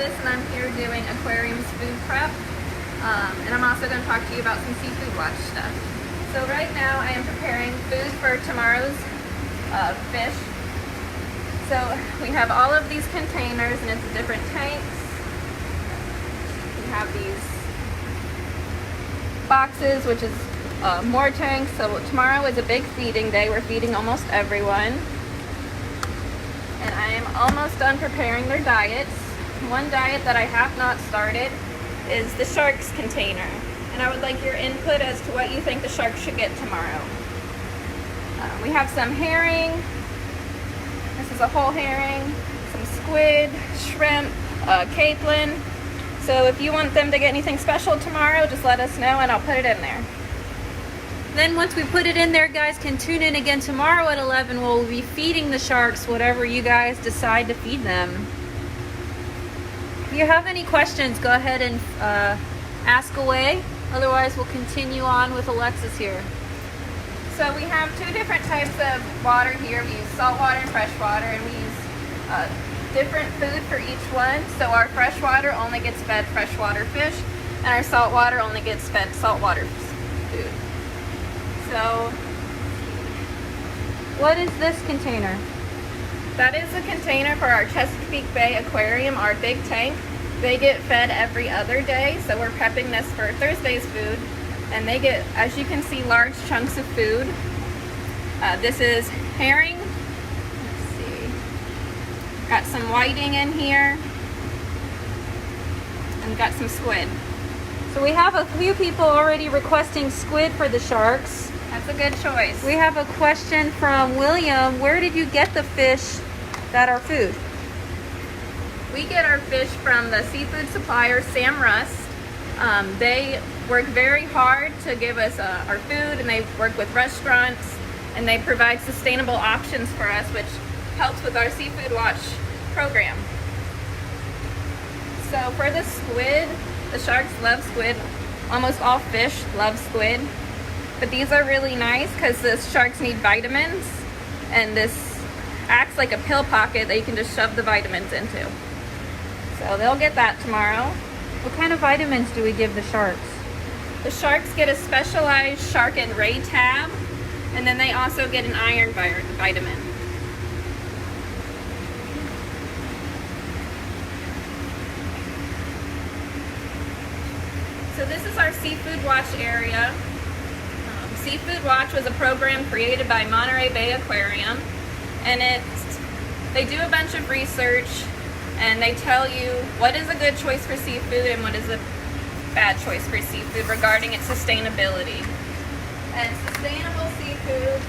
Alexis, and I'm here doing Aquarium's food prep. And I'm also going to talk to you about some seafood watch stuff. So right now I am preparing food for tomorrow's fish. So we have all of these containers and it's different tanks. We have these boxes, which is more tanks. So tomorrow is a big feeding day. We're feeding almost everyone. And I am almost done preparing their diets. One diet that I have not started is the sharks container. And I would like your input as to what you think the sharks should get tomorrow. We have some herring. This is a whole herring, some squid, shrimp, capelin. So if you want them to get anything special tomorrow, just let us know and I'll put it in there. Then once we put it in there, guys can tune in again tomorrow at 11. We'll be feeding the sharks whatever you guys decide to feed them. If you have any questions, go ahead and ask away. Otherwise, we'll continue on with Alexis here. So we have two different types of water here. We use salt water and fresh water, and we use different food for each one. So our fresh water only gets fed freshwater fish, and our salt water only gets fed saltwater food. So, what is this container? That is a container for our Chesapeake Bay Aquarium, our big tank. They get fed every other day, so we're prepping this for Thursday's food. And they get, as you can see, large chunks of food. This is herring. Let's see. Got some whiting in here. And got some squid. So we have a few people already requesting squid for the sharks. That's a good choice. We have a question from William. Where did you get the fish that are food? We get our fish from the seafood supplier, Sam Rust. They work very hard to give us our food, and they work with restaurants, and they provide sustainable options for us, which helps with our Seafood Watch program. So for the squid, the sharks love squid. Almost all fish love squid. But these are really nice because the sharks need vitamins, and this acts like a pill pocket that you can just shove the vitamins into. So they'll get that tomorrow. What kind of vitamins do we give the sharks? The sharks get a specialized shark and ray tab, and then they also get an iron vitamin. So this is our Seafood Watch area. Seafood Watch was a program created by Monterey Bay Aquarium, and they do a bunch of research, and they tell you what is a good choice for seafood and what is a bad choice for seafood regarding its sustainability. And sustainable seafood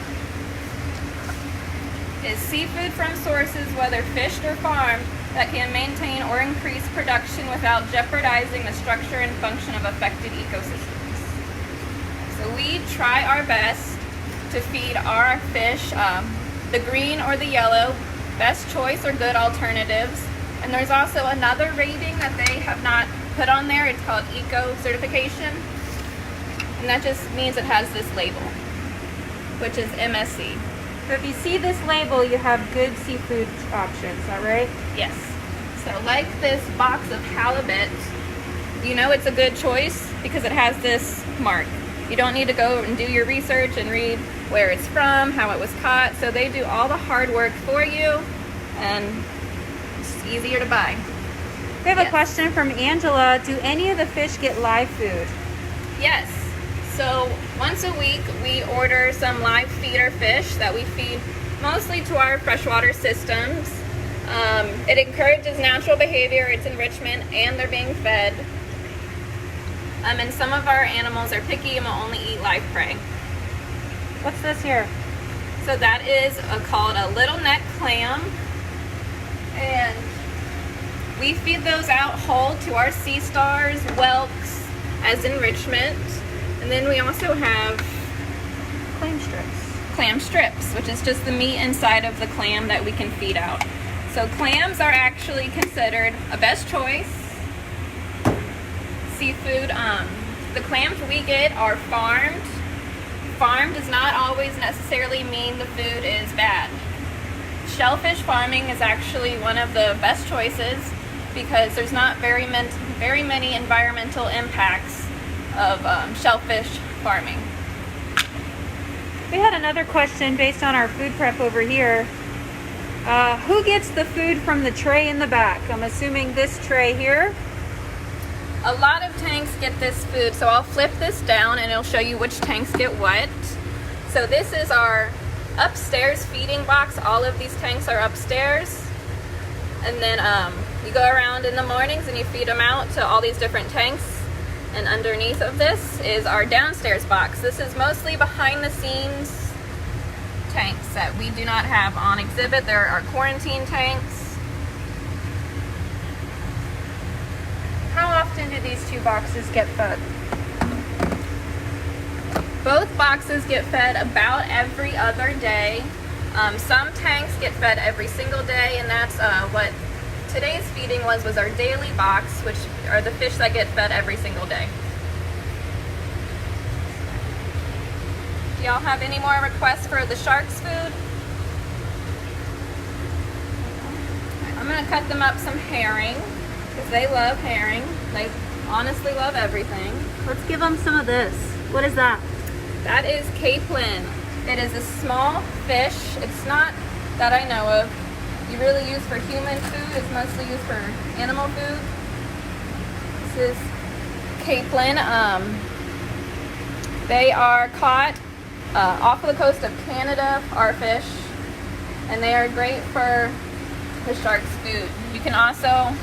is seafood from sources, whether fished or farmed, that can maintain or increase production without jeopardizing the structure and function of affected ecosystems. So we try our best to feed our fish the green or the yellow, best choice or good alternatives. And there's also another rating that they have not put on there. It's called Eco Certification. And that just means it has this label, which is MSC. So if you see this label, you have good seafood options, is that right? Yes. So like this box of halibut, you know it's a good choice because it has this mark. You don't need to go and do your research and read where it's from, how it was caught. So they do all the hard work for you, and it's easier to buy. We have a question from Angela. Do any of the fish get live food? Yes. So once a week we order some live feeder fish that we feed mostly to our freshwater systems. It encourages natural behavior, it's enrichment, and they're being fed. And some of our animals are picky and will only eat live prey. What's this here? So that is called a little neck clam. And we feed those out whole to our sea stars, whelks, as enrichment. And then we also have Clam strips. Clam strips, which is just the meat inside of the clam that we can feed out. So clams are actually considered a best choice seafood. The clams we get are farmed. Farmed does not always necessarily mean the food is bad. Shellfish farming is actually one of the best choices. because there's not very many environmental impacts of shellfish farming. We had another question based on our food prep over here. Who gets the food from the tray in the back? I'm assuming this tray here. A lot of tanks get this food, so I'll flip this down and it'll show you which tanks get what. So this is our upstairs feeding box. All of these tanks are upstairs. And then you go around in the mornings and you feed them out to all these different tanks. And underneath of this is our downstairs box. This is mostly behind the scenes tanks that we do not have on exhibit. There are quarantine tanks. How often do these two boxes get fed? Both boxes get fed about every other day. Some tanks get fed every single day, and that's what today's feeding was our daily box, which are the fish that get fed every single day. Do y'all have any more requests for the sharks' food? I'm gonna cut them up some herring, because they love herring. They honestly love everything. Let's give them some of this. What is that? That is capelin. It is a small fish. It's not that I know of you really use for human food. It's mostly used for animal food. This is capelin. They are caught off of the coast of Canada, our fish, and they are great for the shark's food. You can also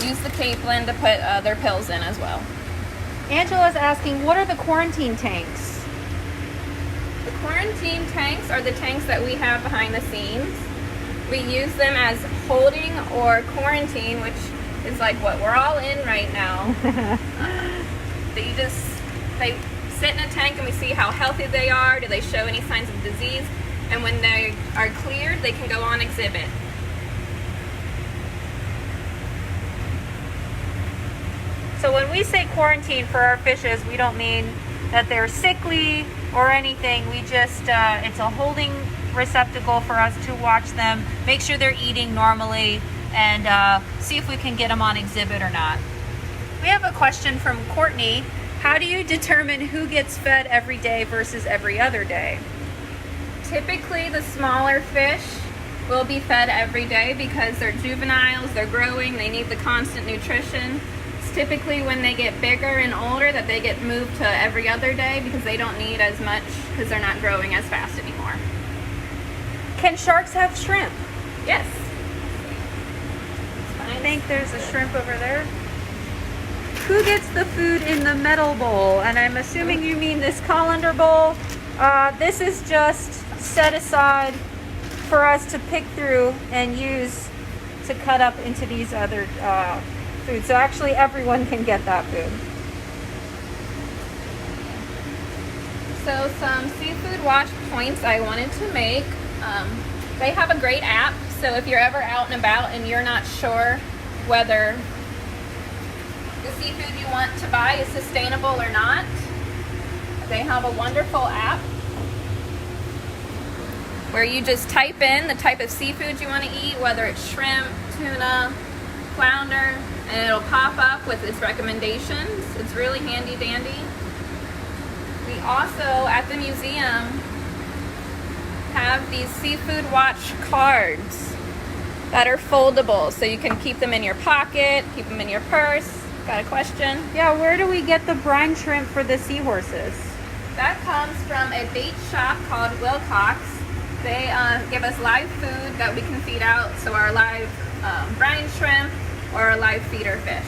use the capelin to put their pills in as well. Angela's asking, what are the quarantine tanks? The quarantine tanks are the tanks that we have behind the scenes. We use them as holding or quarantine, which is like what we're all in right now. They sit in a tank and we see how healthy they are. Do they show any signs of disease? And when they are cleared, they can go on exhibit. So when we say quarantine for our fishes, we don't mean that they're sickly or anything. We just, it's a holding receptacle for us to watch them, make sure they're eating normally, and see if we can get them on exhibit or not. We have a question from Courtney. How do you determine who gets fed every day versus every other day? Typically, the smaller fish will be fed every day because they're juveniles, they're growing, they need the constant nutrition. It's typically when they get bigger and older that they get moved to every other day because they don't need as much because they're not growing as fast anymore. Can sharks have shrimp? Yes. I think there's a shrimp over there. Who gets the food in the metal bowl? And I'm assuming you mean this colander bowl. This is just set aside for us to pick through and use to cut up into these other food. So actually everyone can get that food. So some seafood watch points I wanted to make. They have a great app, so if you're ever out and about and you're not sure whether the seafood you want to buy is sustainable or not, they have a wonderful app where you just type in the type of seafood you want to eat, whether it's shrimp, tuna, flounder, and it'll pop up with its recommendations. It's really handy dandy. We also, at the museum, have these seafood watch cards that are foldable, so you can keep them in your pocket, keep them in your purse. Got a question? Yeah, where do we get the brine shrimp for the seahorses? That comes from a bait shop called Wilcox. They give us live food that we can feed out, so our live brine shrimp or our live feeder fish.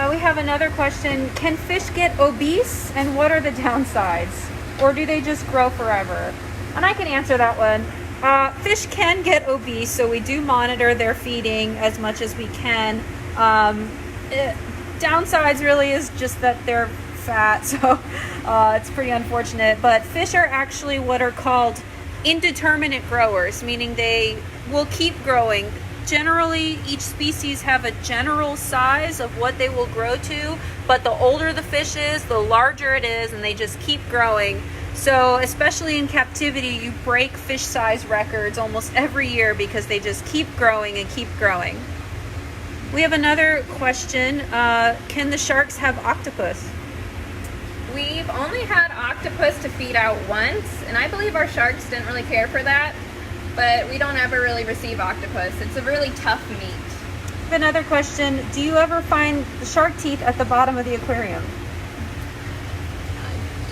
We have another question. Can fish get obese, and what are the downsides? Or do they just grow forever? And I can answer that one. Fish can get obese, so we do monitor their feeding as much as we can. Downsides really is just that they're fat, so it's pretty unfortunate. But fish are actually what are called indeterminate growers, meaning they will keep growing. Generally, each species have a general size of what they will grow to, but the older the fish is, the larger it is, and they just keep growing. So especially in captivity, you break fish size records almost every year because they just keep growing and keep growing. We have another question. Can the sharks have octopus? We've only had octopus to feed out once, and I believe our sharks didn't really care for that, but we don't ever really receive octopus. It's a really tough meat. We have another question. Do you ever find the shark teeth at the bottom of the aquarium?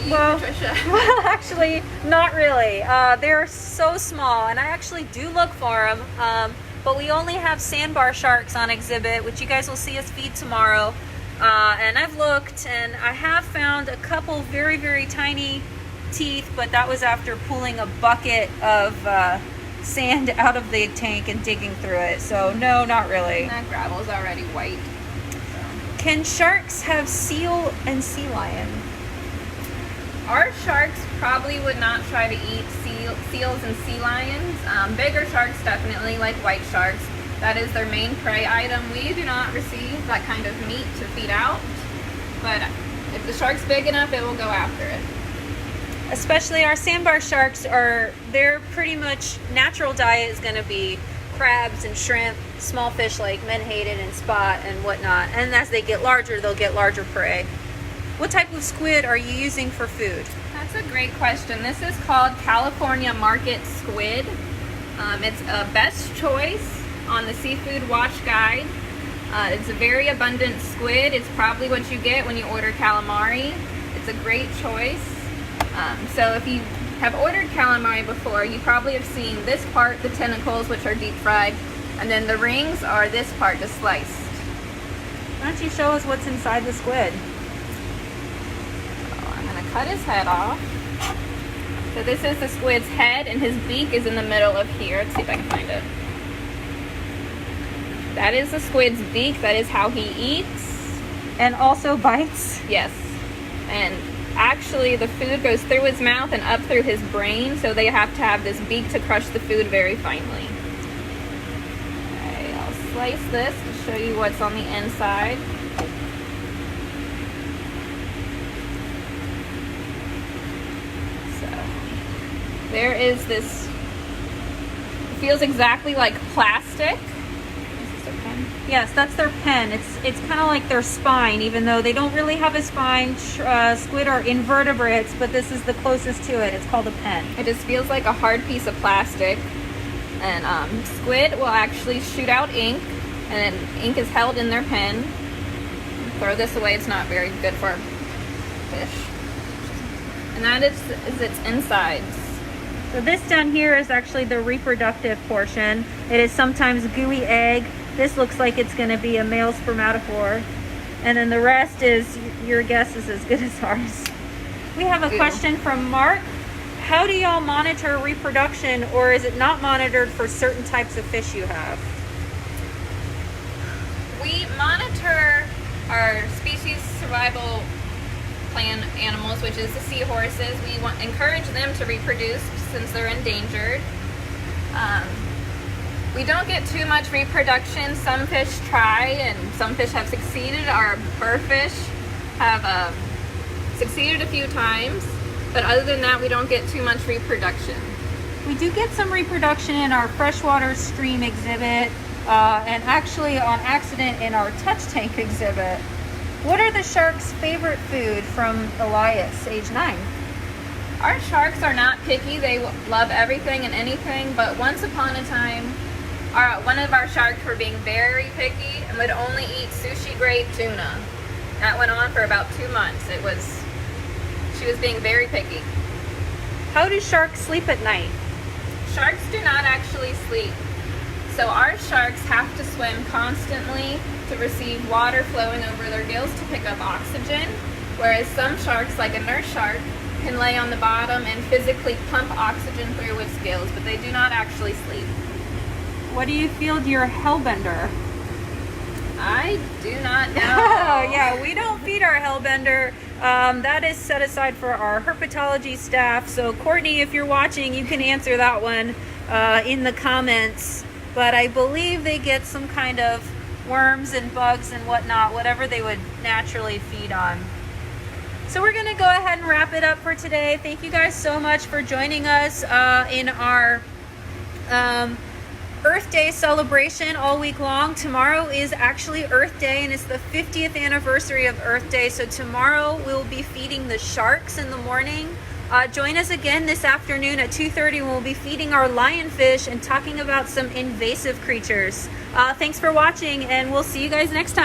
Well, Patricia? Well, actually, not really. They're so small, and I actually do look for them, but we only have sandbar sharks on exhibit, which you guys will see us feed tomorrow. And I've looked, and I have found a couple very, very tiny teeth, but that was after pulling a bucket of sand out of the tank and digging through it. So no, not really. And that gravel's already white. Can sharks have seal and sea lion? Our sharks probably would not try to eat seals and sea lions. Bigger sharks definitely, like white sharks. That is their main prey item. We do not receive that kind of meat to feed out, but if the shark's big enough, it will go after it. Especially our sandbar sharks their pretty much natural diet is going to be crabs and shrimp, small fish like menhaden and spot and whatnot. And as they get larger, they'll get larger prey. What type of squid are you using for food? That's a great question. This is called California Market Squid. It's a best choice on the Seafood Watch Guide. It's a very abundant squid. It's probably what you get when you order calamari. It's a great choice. So if you have ordered calamari before, you probably have seen this part, the tentacles, which are deep fried, and then the rings are this part, just sliced. Why don't you show us what's inside the squid? Cut his head off. So this is the squid's head, and his beak is in the middle of here. Let's see if I can find it. That is the squid's beak. That is how he eats. And also bites? Yes. And actually the food goes through his mouth and up through his brain, so they have to have this beak to crush the food very finely. Okay, I'll slice this to show you what's on the inside. There is this, it feels exactly like plastic. Is this their pen? Yes, that's their pen. It's kind of like their spine, even though they don't really have a spine. Squid are invertebrates, but this is the closest to it. It's called a pen. It just feels like a hard piece of plastic. And squid will actually shoot out ink, and then ink is held in their pen. Throw this away, it's not very good for fish. And that is its insides. So this down here is actually the reproductive portion. It is sometimes gooey egg. This looks like it's going to be a male spermatophore. And then the rest is, your guess is as good as ours. We have a question from Mark. How do y'all monitor reproduction, or is it not monitored for certain types of fish you have? We monitor our species survival plan animals, which is the seahorses. We encourage them to reproduce since they're endangered. We don't get too much reproduction. Some fish try, and some fish have succeeded. Our burrfish have succeeded a few times, but other than that, we don't get too much reproduction. We do get some reproduction in our freshwater stream exhibit, and actually on accident in our touch tank exhibit. What are the sharks' favorite food from Elias, age 9? Our sharks are not picky. They love everything and anything, but once upon a time, one of our sharks were being very picky and would only eat sushi grade tuna. That went on for about 2 months. She was being very picky. How do sharks sleep at night? Sharks do not actually sleep. So our sharks have to swim constantly to receive water flowing over their gills to pick up oxygen, whereas some sharks, like a nurse shark, can lay on the bottom and physically pump oxygen through its gills, but they do not actually sleep. What do you feed your hellbender? I do not know. Yeah, we don't feed our hellbender. That is set aside for our herpetology staff. So Courtney, if you're watching, you can answer that one in the comments. But I believe they get some kind of worms and bugs and whatnot, whatever they would naturally feed on. So we're going to go ahead and wrap it up for today. Thank you guys so much for joining us in our Earth Day celebration all week long. Tomorrow is actually Earth Day, and it's the 50th anniversary of Earth Day. So tomorrow we'll be feeding the sharks in the morning. Join us again this afternoon at 2:30 when we'll be feeding our lionfish and talking about some invasive creatures. Thanks for watching, and we'll see you guys next time.